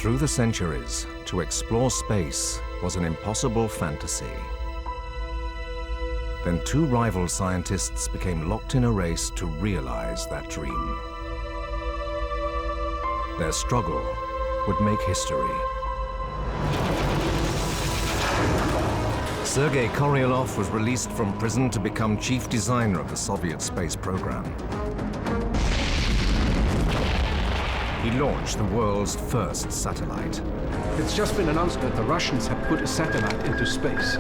Through the centuries, to explore space was an impossible fantasy. Then two rival scientists became locked in a race to realize that dream. Their struggle would make history. Sergei Korolev was released from prison to become chief designer of the Soviet space program. He launched the world's first satellite. It's just been announced that the Russians have put a satellite into space.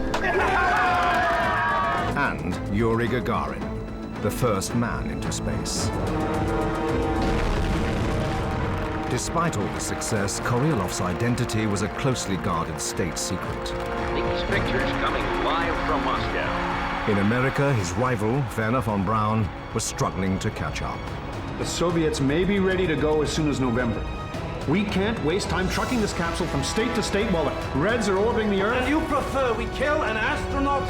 And Yuri Gagarin, the first man into space. Despite all the success, Korolev's identity was a closely guarded state secret. These pictures coming live from Moscow. In America, his rival, Wernher von Braun, was struggling to catch up. The Soviets may be ready to go as soon as November. We can't waste time trucking this capsule from state to state while the Reds are orbiting the Earth. And you prefer we kill an astronaut?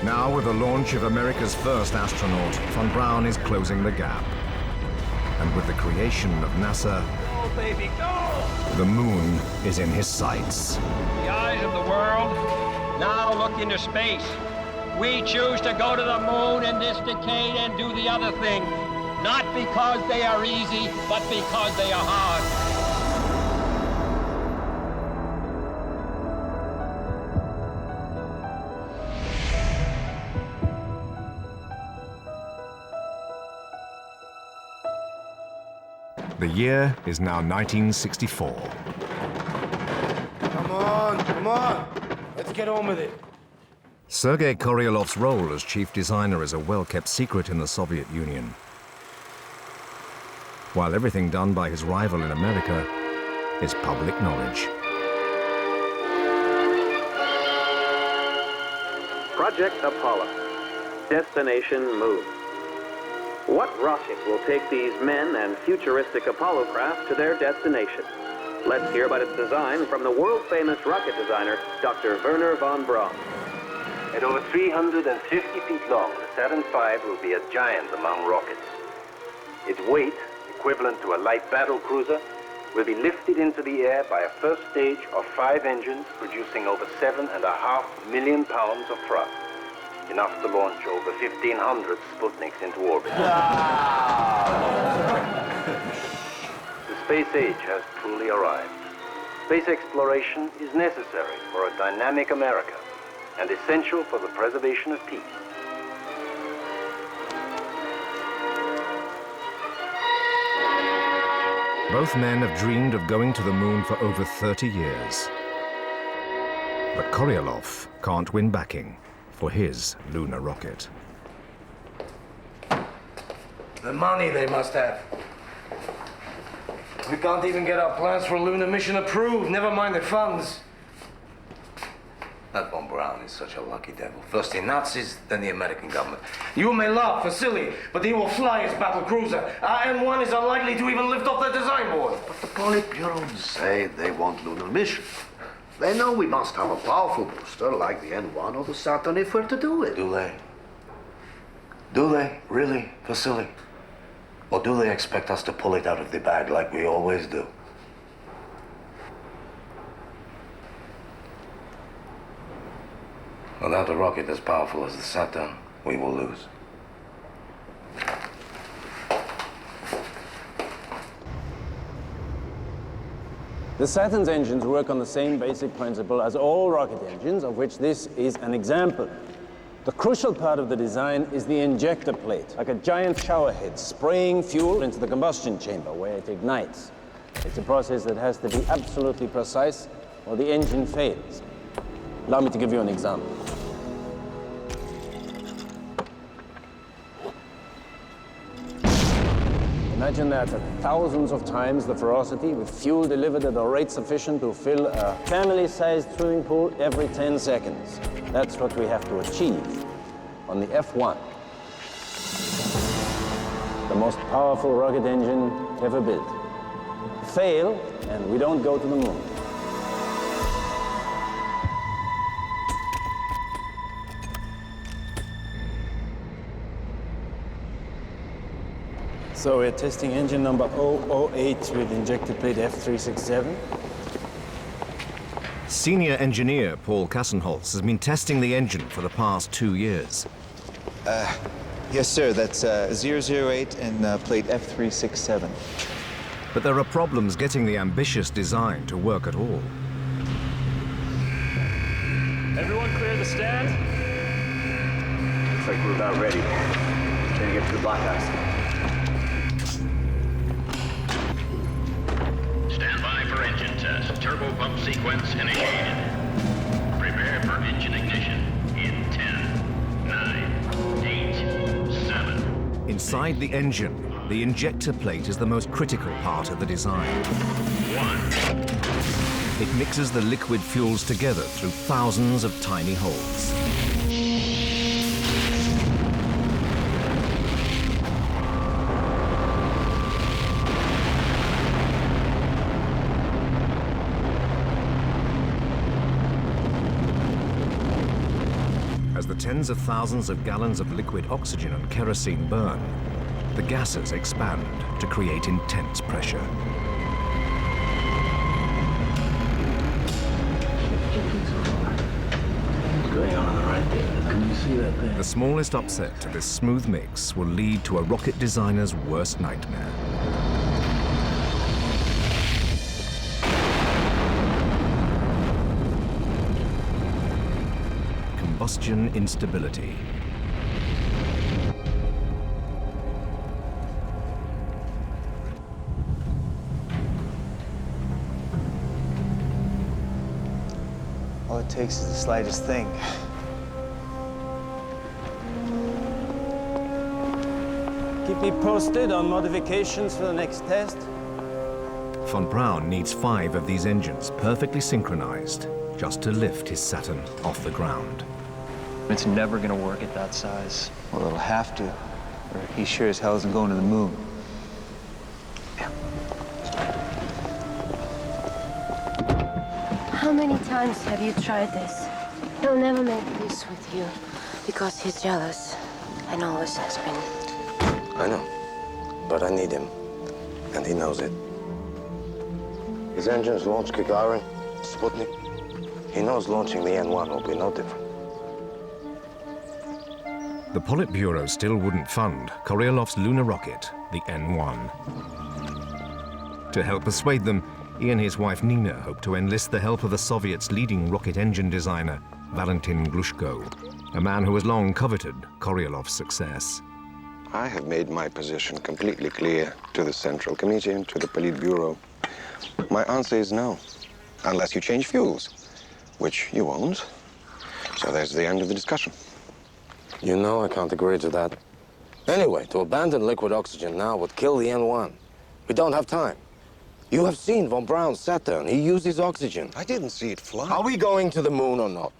Now, with the launch of America's first astronaut, von Braun is closing the gap. And with the creation of NASA, Go, baby, go! the moon is in his sights. The eyes of the world now look into space. We choose to go to the moon in this decade and do the other thing. Not because they are easy, but because they are hard. The year is now 1964. Come on. Let's get on with it. Sergei Korolev's role as chief designer is a well-kept secret in the Soviet Union, while everything done by his rival in America is public knowledge. Project Apollo. Destination Moon. What rocket will take these men and futuristic Apollo craft to their destination? Let's hear about its design from the world-famous rocket designer, Dr. Wernher von Braun. At over 350 feet long, the Saturn V will be a giant among rockets. Its weight, equivalent to a light battle cruiser, will be lifted into the air by a first stage of 5 engines producing over 7.5 million pounds of thrust, enough to launch over 1,500 Sputniks into orbit. The space age has truly arrived. Space exploration is necessary for a dynamic America and essential for the preservation of peace. Both men have dreamed of going to the moon for over 30 years. But Korolev can't win backing for his lunar rocket. The money they must have. We can't even get our plans for a lunar mission approved, never mind the funds. That von Braun is such a lucky devil. First the Nazis, then the American government. You may laugh, Vasily, but he will fly his battle cruiser. M1 is unlikely to even lift off the design board. But the Politburo say they want lunar mission. They know we must have a powerful booster like the N1 or the Saturn if we're to do it. Do they? Do they? Really, Vasily? Or do they expect us to pull it out of the bag like we always do? Without a rocket as powerful as the Saturn, we will lose. The Saturn's engines work on the same basic principle as all rocket engines, of which this is an example. The crucial part of the design is the injector plate, like a giant shower head, spraying fuel into the combustion chamber where it ignites. It's a process that has to be absolutely precise or the engine fails. Allow me to give you an example. Imagine that at thousands of times the ferocity with fuel delivered at a rate sufficient to fill a family-sized swimming pool every 10 seconds. That's what we have to achieve on the F1. The most powerful rocket engine ever built. Fail, and we don't go to the moon. So we're testing engine number 008 with injected plate F367. Senior engineer Paul Kassenholz has been testing the engine for the past 2 years. Yes, sir. That's 008 and plate F367. But there are problems getting the ambitious design to work at all. Everyone clear the stand? Looks like we're about ready. Gonna get to the blockhouse. Stand by for engine test. Turbo pump sequence initiated. Prepare for engine ignition in 10, 9, 8, 7. Inside the engine, the injector plate is the most critical part of the design. 1. It mixes the liquid fuels together through thousands of tiny holes. As the tens of thousands of gallons of liquid oxygen and kerosene burn, the gases expand to create intense pressure. Going on the right there. Can you see that there? The smallest upset to this smooth mix will lead to a rocket designer's worst nightmare. Combustion instability. All it takes is the slightest thing. Keep me posted on modifications for the next test. Von Braun needs 5 of these engines perfectly synchronized just to lift his Saturn off the ground. It's never gonna work at that size. Well, it'll have to, or he sure as hell isn't going to the moon. How many times have you tried this? He'll never make peace with you because he's jealous and always has been. I know, but I need him, and he knows it. His engines launch Gagarin, Sputnik. He knows launching the N1 will be no different. The Politburo still wouldn't fund Koryolov's lunar rocket, the N1. To help persuade them, he and his wife Nina hope to enlist the help of the Soviets' leading rocket engine designer, Valentin Glushko, a man who has long coveted Koryolov's success. I have made my position completely clear to the Central Committee and to the Politburo. My answer is no, unless you change fuels, which you won't. So there's the end of the discussion. You know I can't agree to that. Anyway, to abandon liquid oxygen now would kill the N1. We don't have time. You have seen von Braun's Saturn. He uses oxygen. I didn't see it fly. Are we going to the moon or not?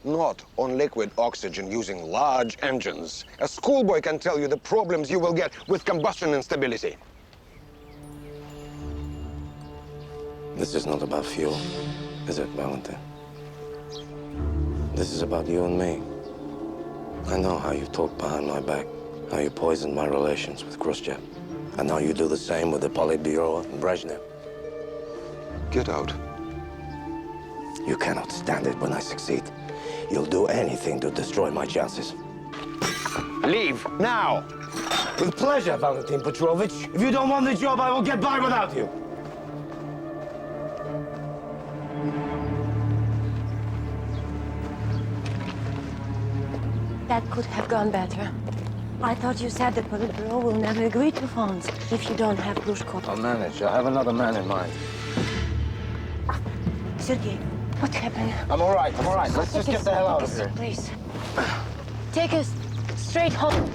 Not on liquid oxygen using large engines. A schoolboy can tell you the problems you will get with combustion instability. This is not about fuel, is it, Valentin? This is about you and me. I know how you talk behind my back, how you poisoned my relations with Khrushchev. I know you do the same with the Politburo and Brezhnev. Get out. You cannot stand it when I succeed. You'll do anything to destroy my chances. Leave, now! With pleasure, Valentin Petrovich. If you don't want the job, I will get by without you. That could have gone better. I thought you said the Politburo will never agree to funds if you don't have Glushko. I'll manage. I have another man in mind. Sergei, what happened? I'm all right. I'm all right. Let's just get the hell out of here. Please. Take us straight home.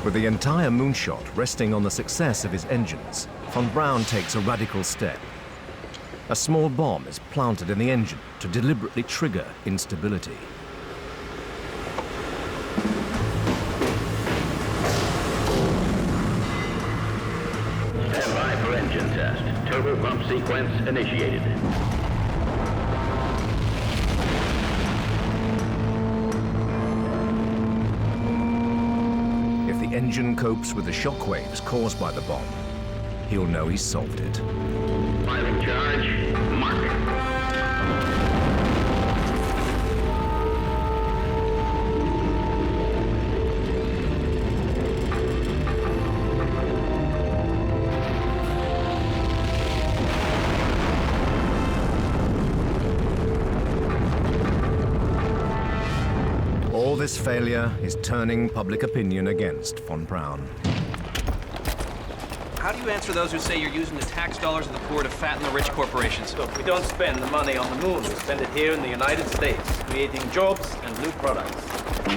With the entire moonshot resting on the success of his engines, von Braun takes a radical step. A small bomb is planted in the engine to deliberately trigger instability. sequence initiated. If the engine copes with the shock waves caused by the bomb, he'll know he's solved it. Firing charge, mark. All this failure is turning public opinion against von Braun. How do you answer those who say you're using the tax dollars of the poor to fatten the rich corporations? Look, we don't spend the money on the moon. We spend it here in the United States, creating jobs and new products.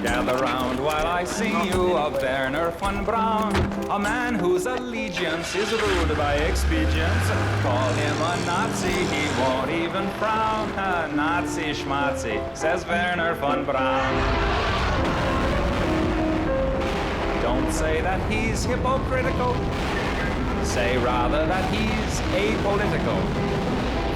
Gather round while I sing you of Werner von Braun, a man whose allegiance is ruled by expedience. Call him a Nazi, he won't even frown. A Nazi schmatzi, says Werner von Braun. Don't say that he's hypocritical. Say rather that he's apolitical.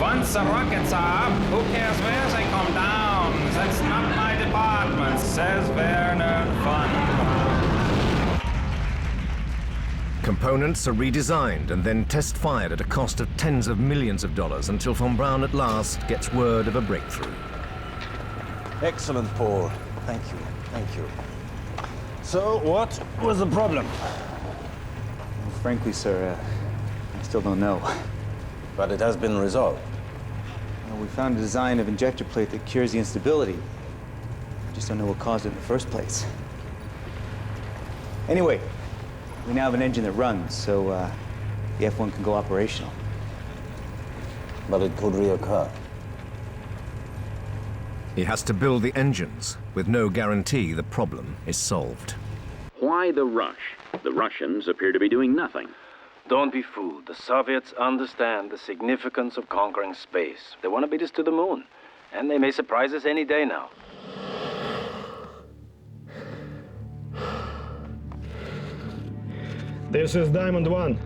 Once the rockets are up, who cares where they come down? That's not my department, says Werner von Braun. Components are redesigned and then test-fired at a cost of tens of millions of dollars until von Braun at last gets word of a breakthrough. Excellent, Paul. Thank you. Thank you. So, what was the problem? Frankly, sir, I still don't know. But it has been resolved. Well, we found a design of injector plate that cures the instability. We just don't know what caused it in the first place. Anyway, we now have an engine that runs, so the F1 can go operational. But it could reoccur. He has to build the engines, with no guarantee the problem is solved. Why the rush? The Russians appear to be doing nothing. Don't be fooled. The Soviets understand the significance of conquering space. They want to beat us to the moon. And they may surprise us any day now. This is Diamond One.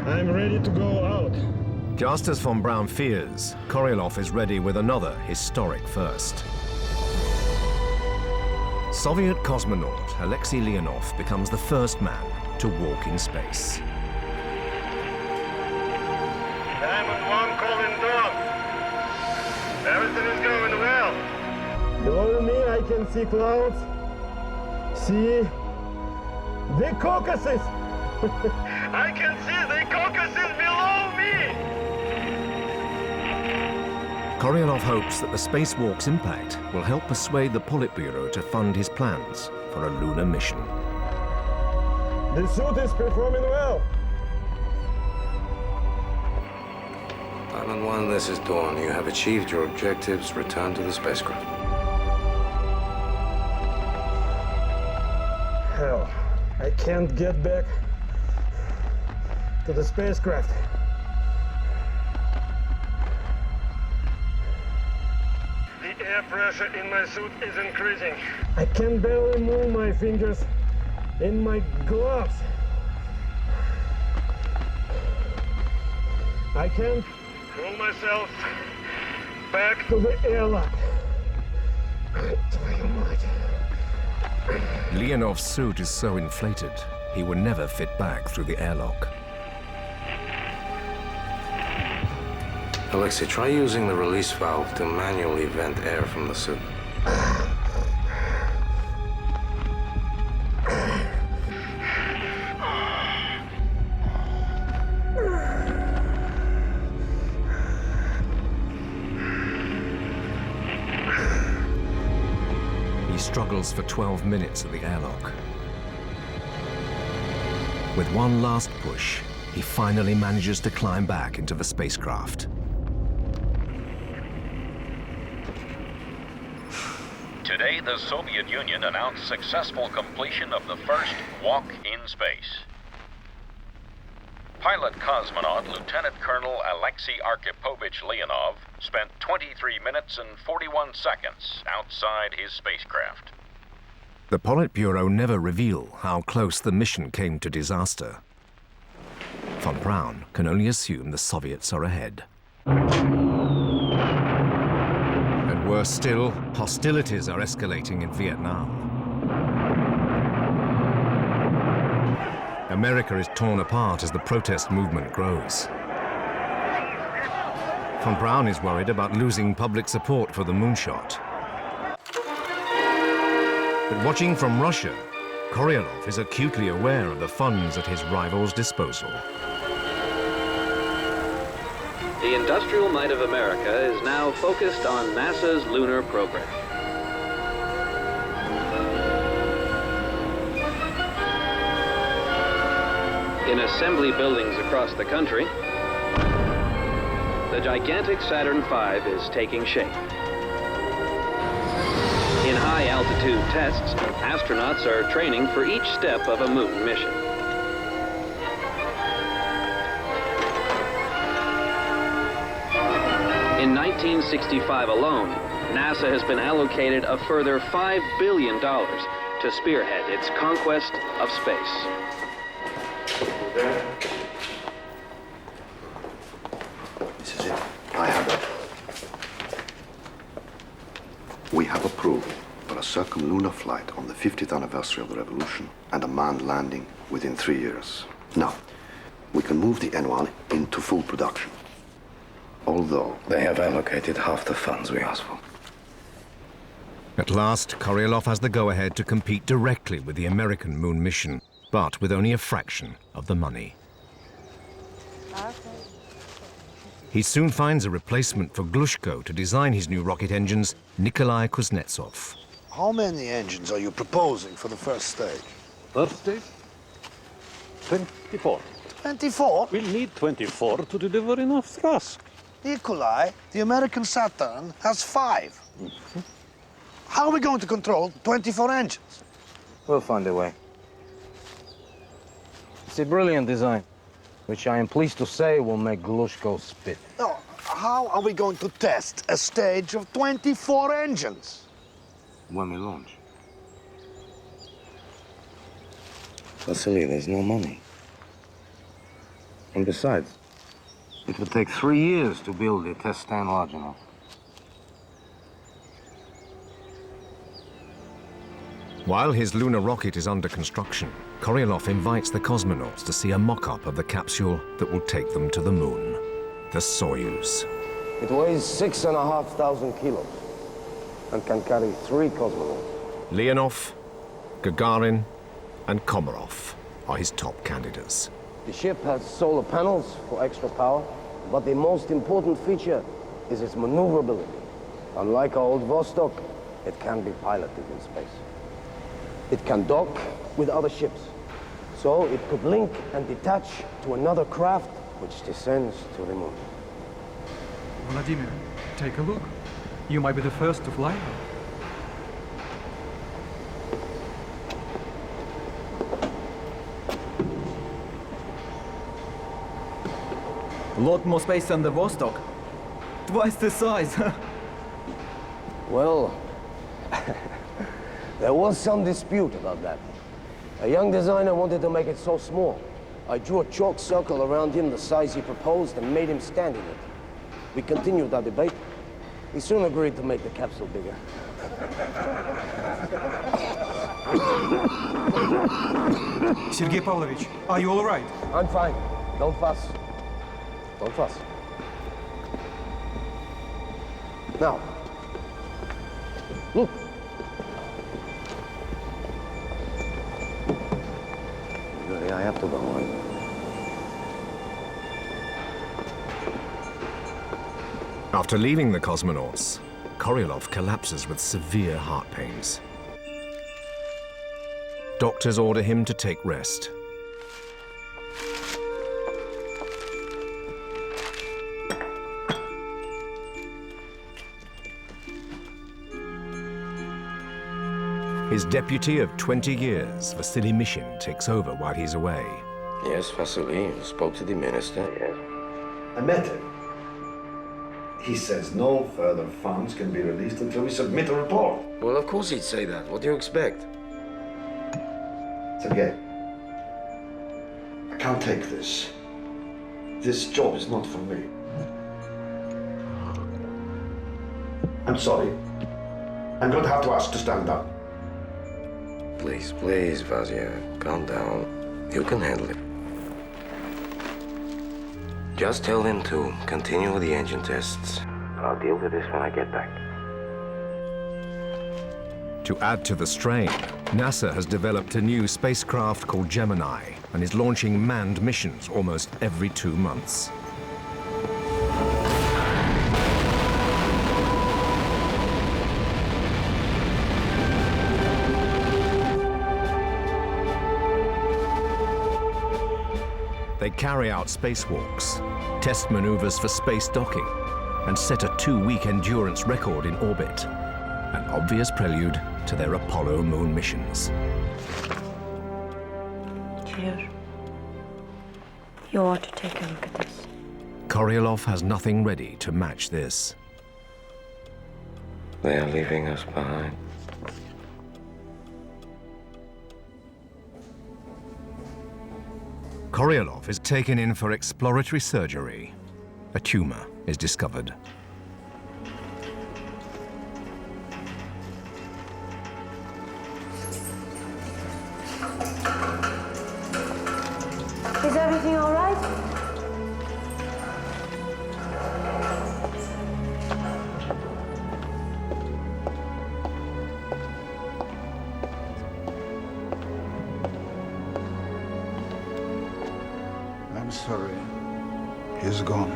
I'm ready to go out. Just as von Braun fears, Korolev is ready with another historic first. Soviet cosmonaut Alexei Leonov becomes the first man to walk in space. Diamond One calling down. Everything is going well. Below me I can see clouds. See the Caucasus. I can see the Caucasus below me. Korolev hopes that the spacewalk's impact will help persuade the Politburo to fund his plans for a lunar mission. The suit is performing well. Diamond One, this is Dawn. You have achieved your objectives. Return to the spacecraft. Hell, I can't get back to the spacecraft. The air pressure in my suit is increasing. I can barely move my fingers in my gloves. I can't pull myself back to the airlock. Leonov's suit is so inflated, he will never fit back through the airlock. Alexei, try using the release valve to manually vent air from the suit. He struggles for 12 minutes at the airlock. With one last push, he finally manages to climb back into the spacecraft. Today, the Soviet Union announced successful completion of the first walk in space. Pilot cosmonaut Lieutenant Colonel Alexei Archipovich Leonov spent 23 minutes and 41 seconds outside his spacecraft. The Politburo never reveal how close the mission came to disaster. Von Braun can only assume the Soviets are ahead. And worse still, hostilities are escalating in Vietnam. America is torn apart as the protest movement grows. Von Braun is worried about losing public support for the moonshot. But watching from Russia, Korolev is acutely aware of the funds at his rival's disposal. The industrial might of America is now focused on NASA's lunar program. In assembly buildings across the country, the gigantic Saturn V is taking shape. In high-altitude tests, astronauts are training for each step of a moon mission. In 1965 alone, NASA has been allocated a further $5 billion to spearhead its conquest of space. This is it. I have it. We have approval for a circumlunar flight on the 50th anniversary of the revolution and a manned landing within 3 years. Now, we can move the N1 into full production. Although they have allocated half the funds we asked for. At last, Korolev has the go-ahead to compete directly with the American moon mission, but with only a fraction of the money. He soon finds a replacement for Glushko to design his new rocket engines, Nikolai Kuznetsov. How many engines are you proposing for the first stage? First stage? 24. 24? We'll need 24 to deliver enough thrust. Nikolai, the American Saturn has 5. How are we going to control 24 engines? We'll find a way. It's a brilliant design, which I am pleased to say will make Glushko spit. No, how are we going to test a stage of 24 engines? When we launch. Vasily, there's no money. And besides, it would take 3 years to build a test stand large enough. While his lunar rocket is under construction, Korolev invites the cosmonauts to see a mock-up of the capsule that will take them to the moon, the Soyuz. It weighs 6,500 kilos and can carry 3 cosmonauts. Leonov, Gagarin, and Komarov are his top candidates. The ship has solar panels for extra power, but the most important feature is its maneuverability. Unlike our old Vostok, it can be piloted in space. It can dock with other ships, so it could link and detach to another craft which descends to the moon. Vladimir, take a look. You might be the first to fly. A lot more space than the Vostok. Twice the size. Well, there was some dispute about that. A young designer wanted to make it so small. I drew a chalk circle around him the size he proposed and made him stand in it. We continued our debate. He soon agreed to make the capsule bigger. Sergei Pavlovich, are you all right? I'm fine. Don't fuss. Don't fuss. Now, look. Really, I have to go on. After leaving the cosmonauts, Korolev collapses with severe heart pains. Doctors order him to take rest. His deputy of 20 years, Vasily Mishin, takes over while he's away. Yes, Vasily, you spoke to the minister, yes. I met him. He says no further funds can be released until we submit a report. Well, of course he'd say that. What do you expect? Sergei, I can't take this. This job is not for me. I'm sorry. I'm going to have to ask to stand up. Please, please, Vazia, calm down. You can handle it. Just tell them to continue with the engine tests. I'll deal with this when I get back. To add to the strain, NASA has developed a new spacecraft called Gemini and is launching manned missions almost every 2 months. They carry out spacewalks, test maneuvers for space docking, and set a 2-week endurance record in orbit, an obvious prelude to their Apollo moon missions. Here. You ought to take a look at this. Korolev has nothing ready to match this. They are leaving us behind. Korolev is taken in for exploratory surgery. A tumor is discovered. Is everything all right? I'm sorry. He's gone.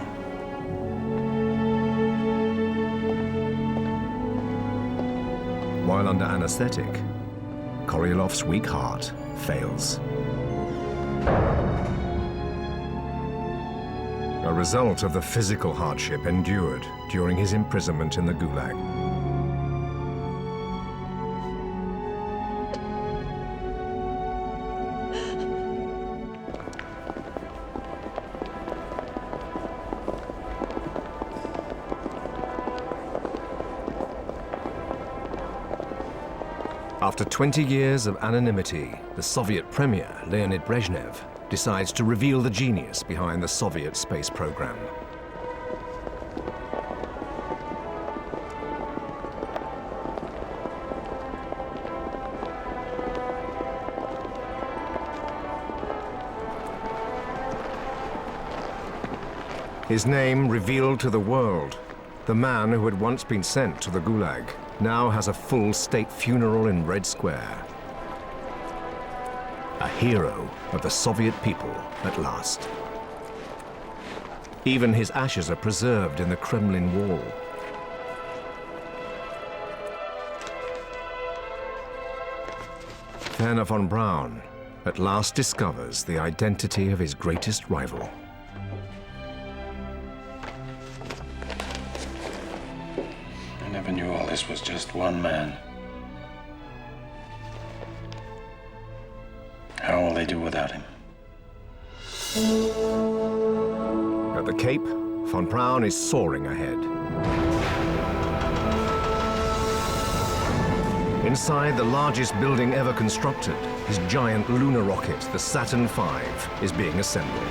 While under anesthetic, Korolev's weak heart fails. A result of the physical hardship endured during his imprisonment in the Gulag. After 20 years of anonymity, the Soviet premier, Leonid Brezhnev, decides to reveal the genius behind the Soviet space program. His name revealed to the world, the man who had once been sent to the Gulag now has a full state funeral in Red Square. A hero of the Soviet people at last. Even his ashes are preserved in the Kremlin wall. Werner von Braun at last discovers the identity of his greatest rival. I never knew all this was just one man. How will they do without him? At the Cape, von Braun is soaring ahead. Inside the largest building ever constructed, his giant lunar rocket, the Saturn V, is being assembled.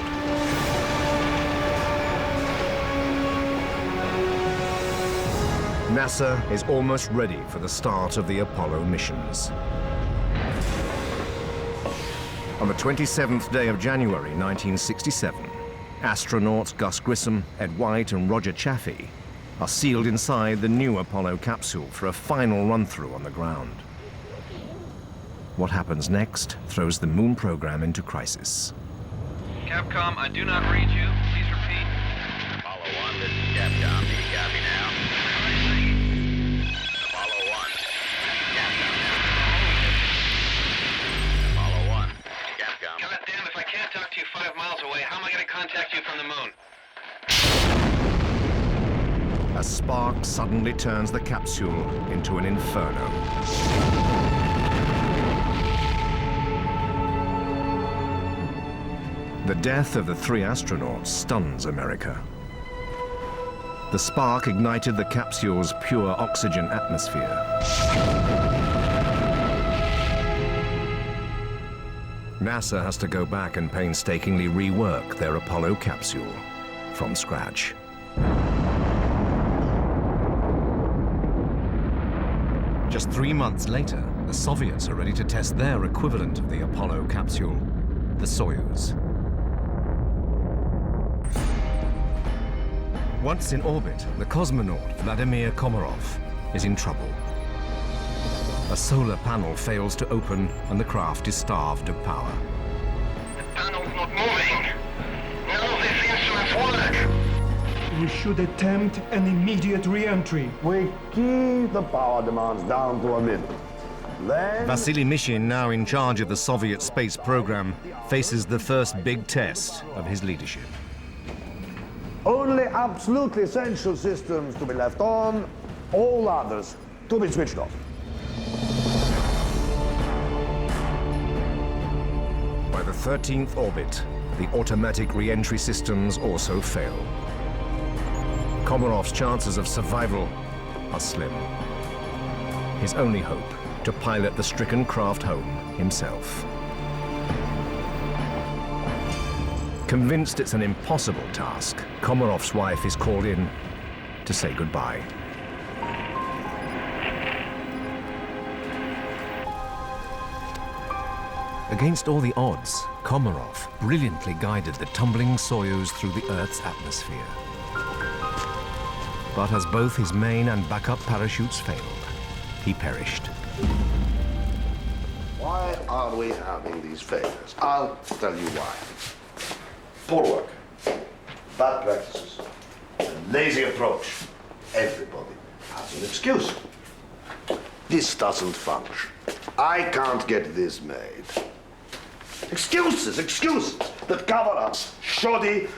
NASA is almost ready for the start of the Apollo missions. On the 27th day of January 1967, astronauts Gus Grissom, Ed White, and Roger Chaffee are sealed inside the new Apollo capsule for a final run-through on the ground. What happens next throws the moon program into crisis. Capcom, I do not read you. Please repeat. Apollo 1, this is Capcom. Do you copy now? Apollo 1, Capcom now. Apollo 1, Capcom. God damn, if I can't talk to you 5 miles away, how am I going to contact you from the moon? A spark suddenly turns the capsule into an inferno. The death of the 3 astronauts stuns America. The spark ignited the capsule's pure oxygen atmosphere. NASA has to go back and painstakingly rework their Apollo capsule from scratch. Just 3 months later, the Soviets are ready to test their equivalent of the Apollo capsule, the Soyuz. Once in orbit, the cosmonaut Vladimir Komarov is in trouble. A solar panel fails to open and the craft is starved of power. The panel's not moving. None of these instruments work. We should attempt an immediate re-entry. We keep the power demands down to a minimum. Then... Vasily Mishin, now in charge of the Soviet space program, faces the first big test of his leadership. Only absolutely essential systems to be left on, all others to be switched off. By the 13th orbit, the automatic re-entry systems also fail. Komarov's chances of survival are slim. His only hope, to pilot the stricken craft home himself. Convinced it's an impossible task, Komarov's wife is called in to say goodbye. Against all the odds, Komarov brilliantly guided the tumbling Soyuz through the Earth's atmosphere. But as both his main and backup parachutes failed, he perished. Why are we having these failures? I'll tell you why. Poor work, bad practices, a lazy approach. Everybody has an excuse. This doesn't function. I can't get this made. Excuses that cover up shoddy,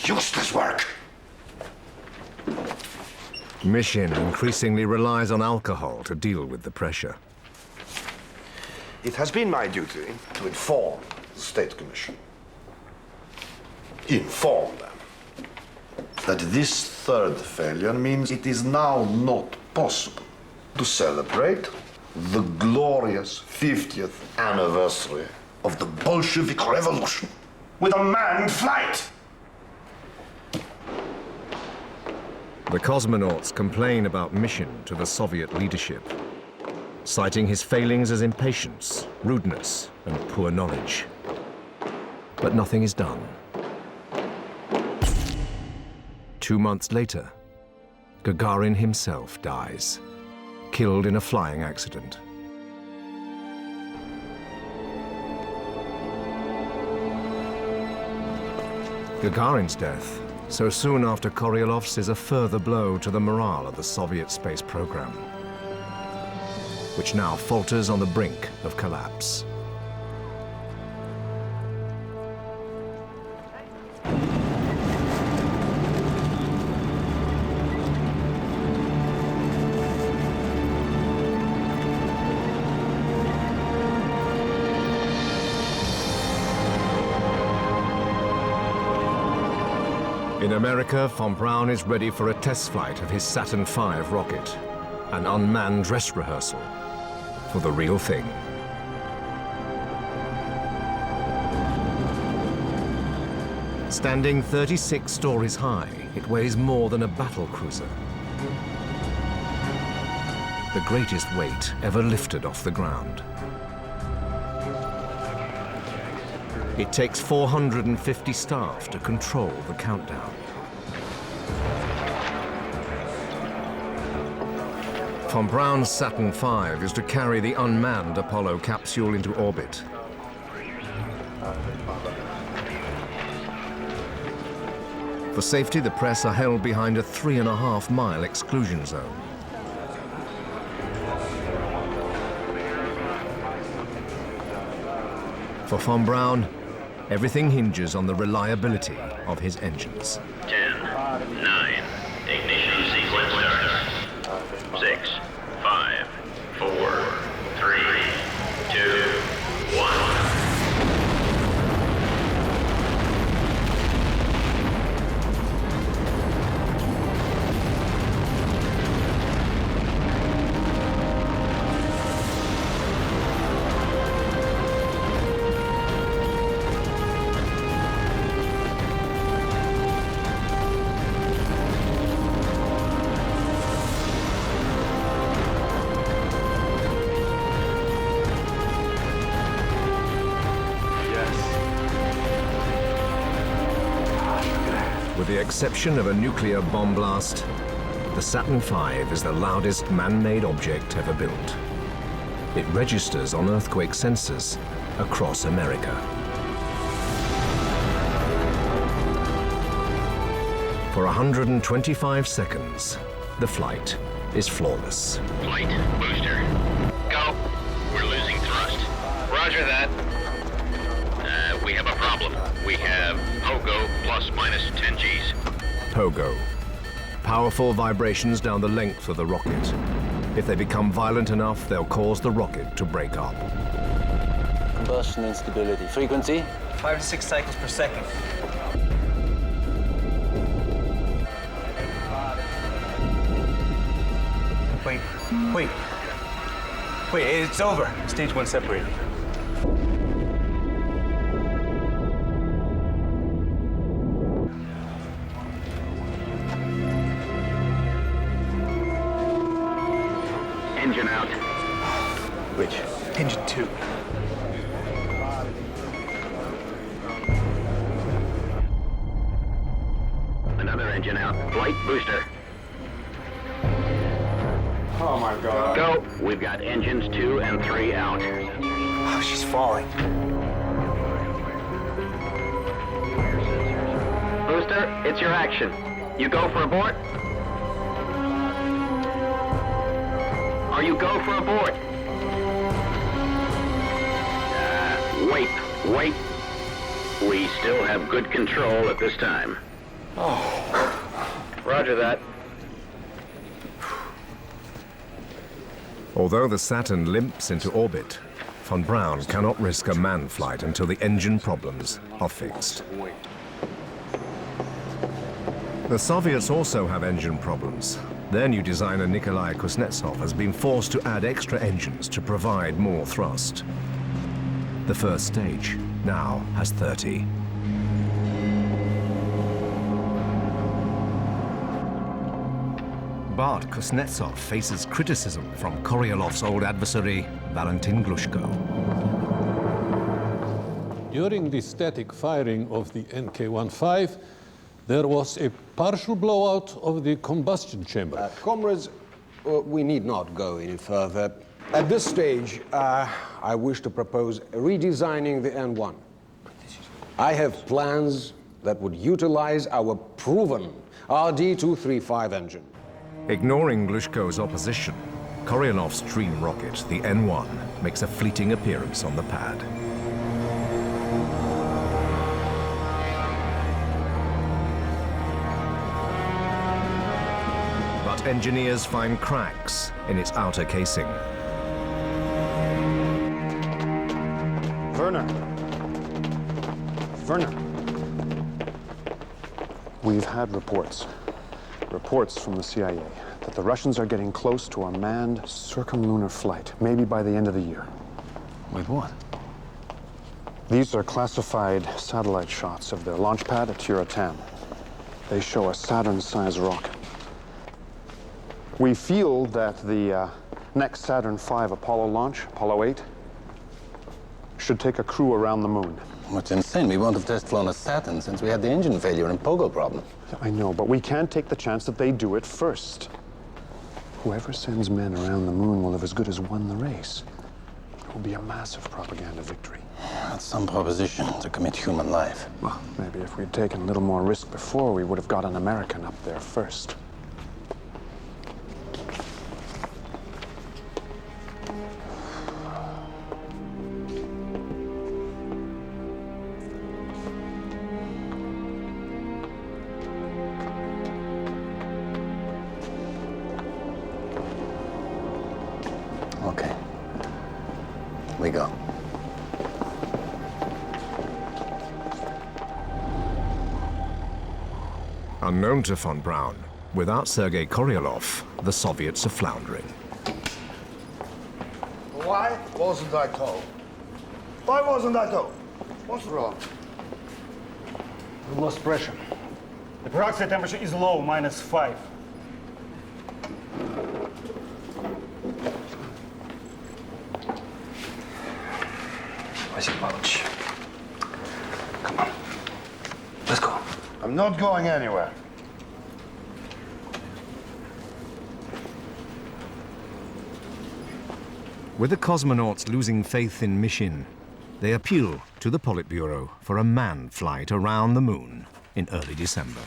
useless work. Mishin increasingly relies on alcohol to deal with the pressure. It has been my duty to inform the State Commission. Inform them that this third failure means it is now not possible to celebrate the glorious 50th anniversary of the Bolshevik Revolution with a manned flight. The cosmonauts complain about Mishin to the Soviet leadership, citing his failings as impatience, rudeness, and poor knowledge. But nothing is done. 2 months later, Gagarin himself dies, killed in a flying accident. Gagarin's death, so soon after Korolov's, is a further blow to the morale of the Soviet space program, which now falters on the brink of collapse. In America, von Braun is ready for a test flight of his Saturn V rocket, an unmanned dress rehearsal for the real thing. Standing 36 stories high, it weighs more than a battle cruiser. The greatest weight ever lifted off the ground. It takes 450 staff to control the countdown. Von Braun's Saturn V is to carry the unmanned Apollo capsule into orbit. For safety, the press are held behind a 3.5-mile exclusion zone. For von Braun, everything hinges on the reliability of his engines. 10, 9, ignition sequence starts. 6, 5, 4, 3, 2, 1. the exception of a nuclear bomb blast, the Saturn V is the loudest man-made object ever built. It registers on earthquake sensors across America. For 125 seconds, the flight is flawless. Flight booster. Go. We're losing thrust. Roger that. We have a problem. We have Pogo plus minus 10 Gs. Pogo. Powerful vibrations down the length of the rocket. If they become violent enough, they'll cause the rocket to break up. Combustion instability. Frequency? 5 to 6 cycles per second. Wait, it's over. Stage 1 separated. Engine out. Which? Engine 2. Another engine out. Flight booster. Oh my God. Go. We've got engines 2 and 3 out. Oh, she's falling. Booster, it's your action. You go for abort? Or you go for abort? Wait. We still have good control at this time. Oh. Roger that. Although the Saturn limps into orbit, von Braun cannot risk a manned flight until the engine problems are fixed. The Soviets also have engine problems. Their new designer Nikolai Kuznetsov has been forced to add extra engines to provide more thrust. The first stage now has 30. But Kuznetsov faces criticism from Korolov's old adversary, Valentin Glushko. During the static firing of the NK-15, there was a partial blowout of the combustion chamber. Comrades, we need not go any further. At this stage, I wish to propose redesigning the N1. I have plans that would utilize our proven RD-235 engine. Ignoring Glushko's opposition, Korolov's dream rocket, the N1, makes a fleeting appearance on the pad. But engineers find cracks in its outer casing. Werner. We've had reports from the CIA that the Russians are getting close to a manned circumlunar flight, maybe by the end of the year. With what? These are classified satellite shots of their launch pad at Tiratan. They show a Saturn-sized rocket. We feel that the next Saturn V Apollo launch, Apollo 8, should take a crew around the moon. What's insane? We won't have test flown a Saturn since we had the engine failure and Pogo problem. Yeah, I know, but we can't take the chance that they do it first. Whoever sends men around the moon will have as good as won the race. It will be a massive propaganda victory. That's some proposition to commit human life. Well, maybe if we'd taken a little more risk before, we would have got an American up there first. Okay. We go. Unknown to von Braun, without Sergei Korolov, the Soviets are floundering. Why wasn't I told? Why wasn't I told? What's wrong? We lost pressure. The peroxide temperature is low, -5. Come on. Let's go. I'm not going anywhere. With the cosmonauts losing faith in mission, they appeal to the Politburo for a manned flight around the moon in early December.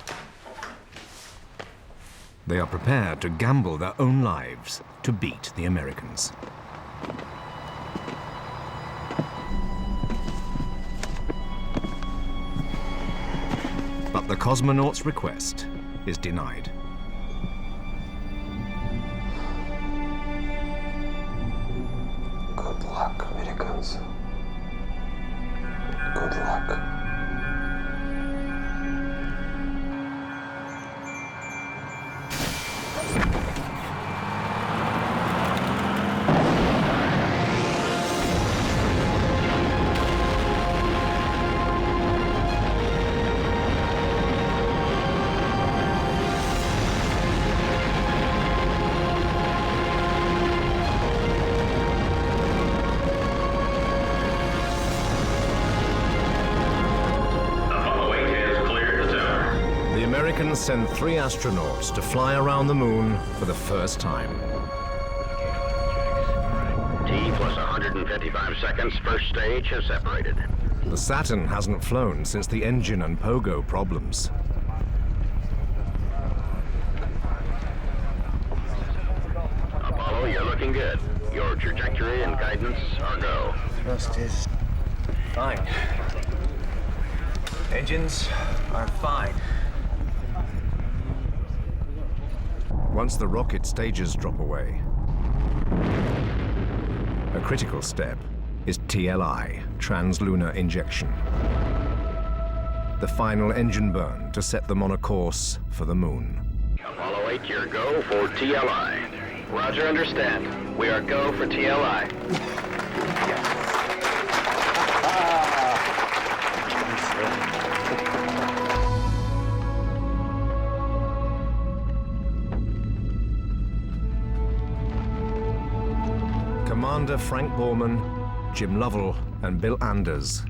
They are prepared to gamble their own lives to beat the Americans. But the cosmonauts' request is denied. Good luck, Americans. Good luck. Send 3 astronauts to fly around the moon for the first time. T plus 155 seconds, first stage has separated. The Saturn hasn't flown since the engine and pogo problems. Apollo, you're looking good. Your trajectory and guidance are go. Thrust is fine. Engines are fine. Once the rocket stages drop away, a critical step is TLI, translunar injection. The final engine burn to set them on a course for the moon. Apollo 8, your go for TLI. Roger, understand. We are go for TLI. Commander Frank Borman, Jim Lovell, and Bill Anders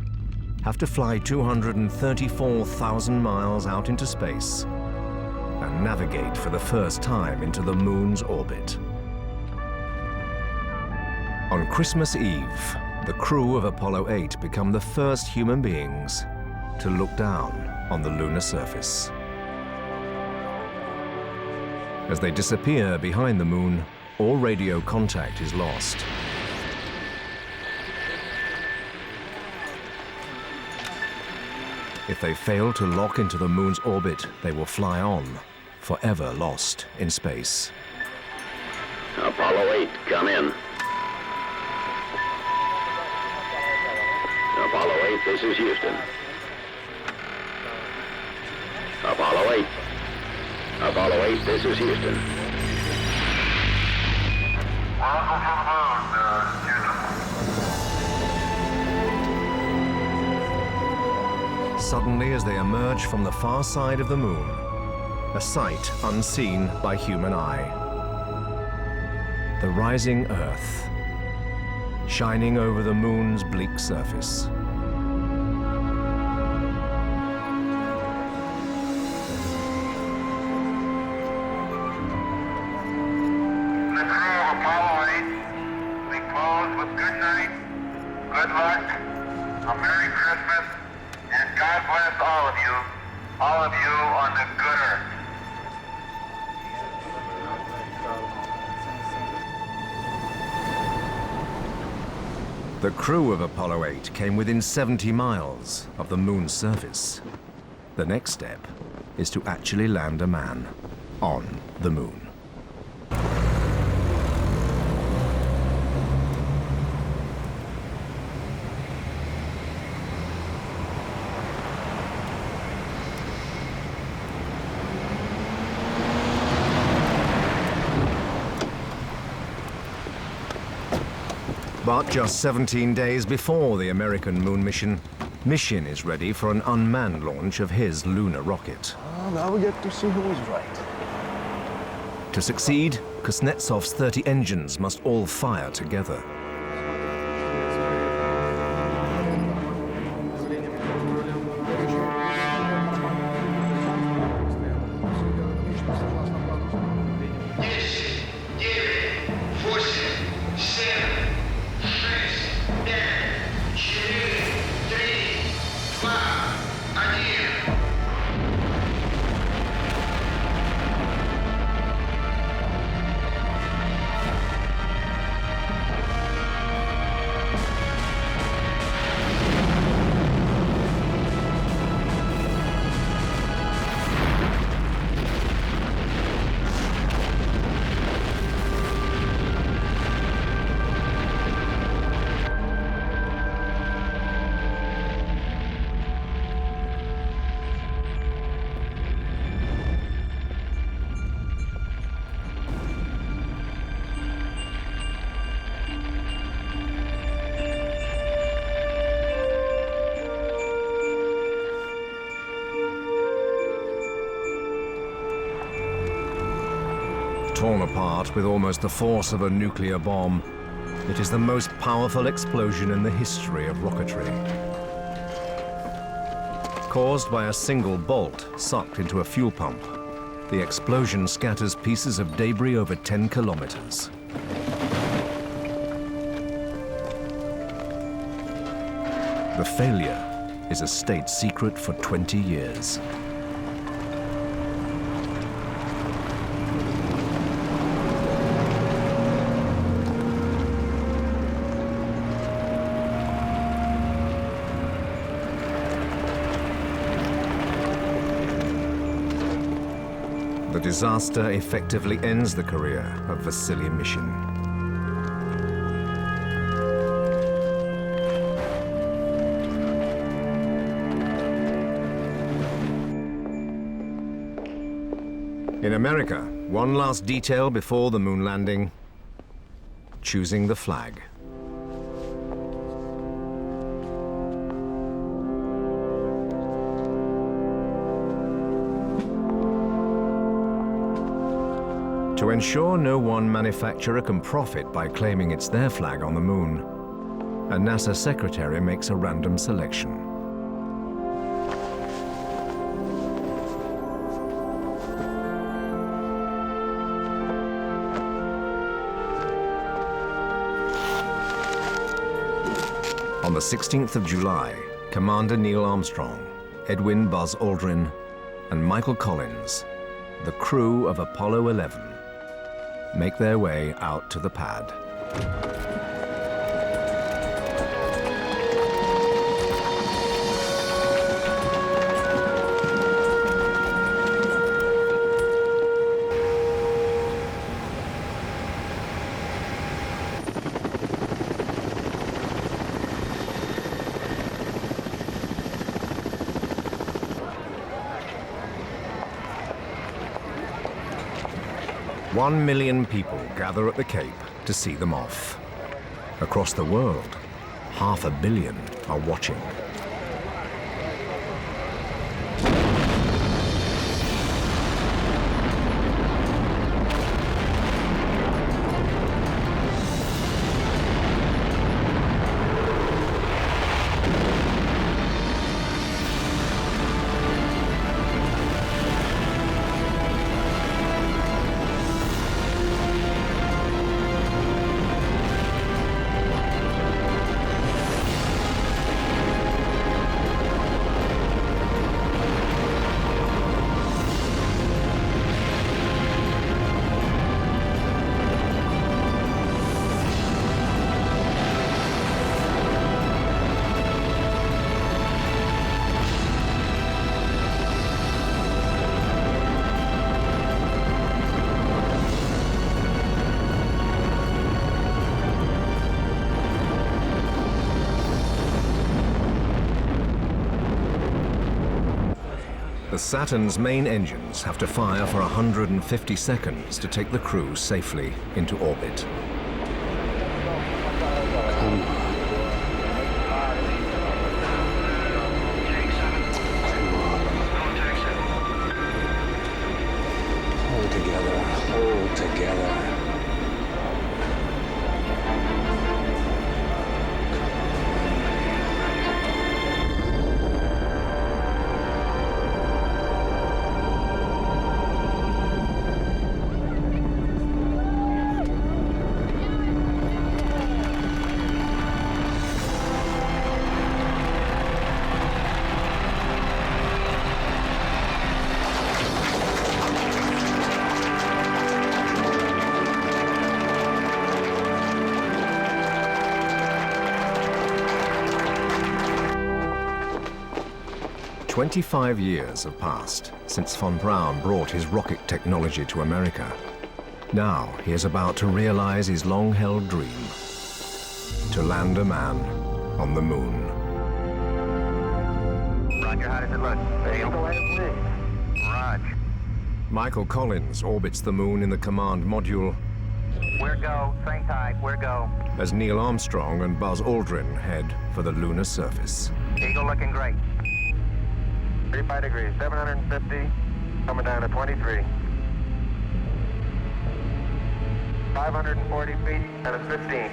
have to fly 234,000 miles out into space and navigate for the first time into the moon's orbit. On Christmas Eve, the crew of Apollo 8 become the first human beings to look down on the lunar surface. As they disappear behind the moon, all radio contact is lost. If they fail to lock into the moon's orbit, they will fly on, forever lost in space. Apollo 8, come in. Apollo 8, this is Houston. Apollo 8. Apollo 8, this is Houston. Suddenly, as they emerge from the far side of the moon, a sight unseen by human eye. The rising Earth, shining over the moon's bleak surface. The crew of Apollo 8, we close with good night, good luck, a Merry Christmas, and God bless all of you on the good earth. The crew of Apollo 8 came within 70 miles of the moon's surface. The next step is to actually land a man on the moon. But just 17 days before the American moon mission, Mission is ready for an unmanned launch of his lunar rocket. Now we get to see who was right. To succeed, Kuznetsov's 30 engines must all fire together. Torn apart with almost the force of a nuclear bomb, it is the most powerful explosion in the history of rocketry. Caused by a single bolt sucked into a fuel pump, the explosion scatters pieces of debris over 10 kilometers. The failure is a state secret for 20 years. The disaster effectively ends the career of Vasily mission. In America, one last detail before the moon landing: choosing the flag. To ensure no one manufacturer can profit by claiming it's their flag on the moon, a NASA secretary makes a random selection. On the 16th of July, Commander Neil Armstrong, Edwin Buzz Aldrin, and Michael Collins, the crew of Apollo 11, make their way out to the pad. One million people gather at the Cape to see them off. Across the world, 500 million are watching. Saturn's main engines have to fire for 150 seconds to take the crew safely into orbit. Hold together, hold together. 25 years have passed since von Braun brought his rocket technology to America. Now he is about to realize his long-held dream: to land a man on the moon. Roger, how does it look? Roger. Michael Collins orbits the moon in the command module. We're go, same type, we're go. As Neil Armstrong and Buzz Aldrin head for the lunar surface. Eagle looking great. 35 degrees, 750, coming down to 23. 540 feet down at 15.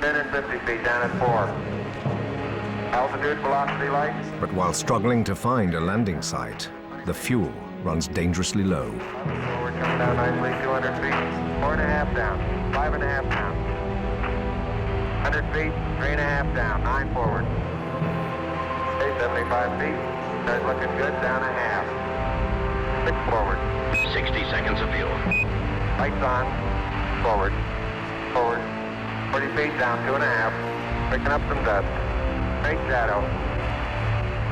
150 feet down at 4. Altitude, velocity, light. But while struggling to find a landing site, the fuel runs dangerously low. Forward, coming down nicely, 200 feet. 4.5 down, 5.5 down. 100 feet, 3.5 down, 9 forward. Okay, 75 feet. Start looking good, down a half. 6 forward. 60 seconds of fuel. Lights on. Forward. Forward. 40 feet down, 2.5. Picking up some dust. Straight shadow.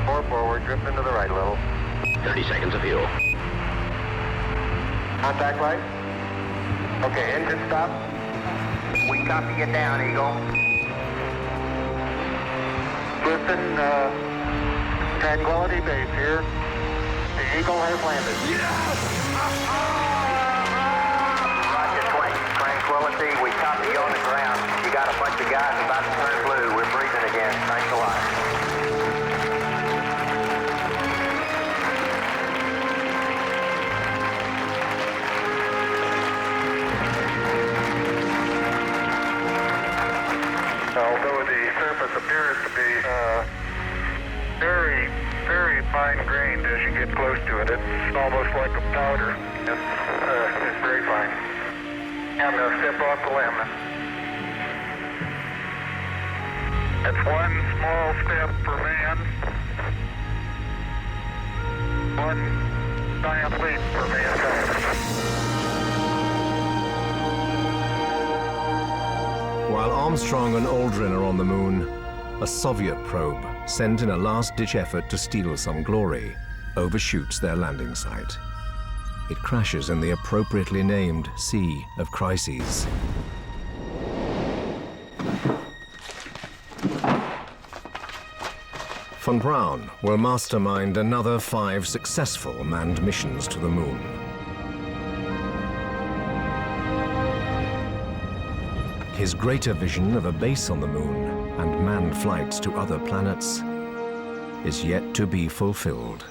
4 forward, drifting to the right a little. 30 seconds of fuel. Contact light. Okay, engine stop. We copy you down, Eagle. Listen, Tranquility Base here. The Eagle has landed. Yes! Roger, Tranquility, we copy you on the ground. You got a bunch of guys about to turn blue. We're breathing again. Thanks a lot. Although the surface appears to be very, very fine-grained as you get close to it. It's almost like a powder. It's very fine. I'm going to step off the limb. That's one small step for man, one giant leap for mankind. While Armstrong and Aldrin are on the moon, a Soviet probe, sent in a last-ditch effort to steal some glory, overshoots their landing site. It crashes in the appropriately named Sea of Crises. Von Braun will mastermind another 5 successful manned missions to the moon. His greater vision of a base on the moon and manned flights to other planets is yet to be fulfilled.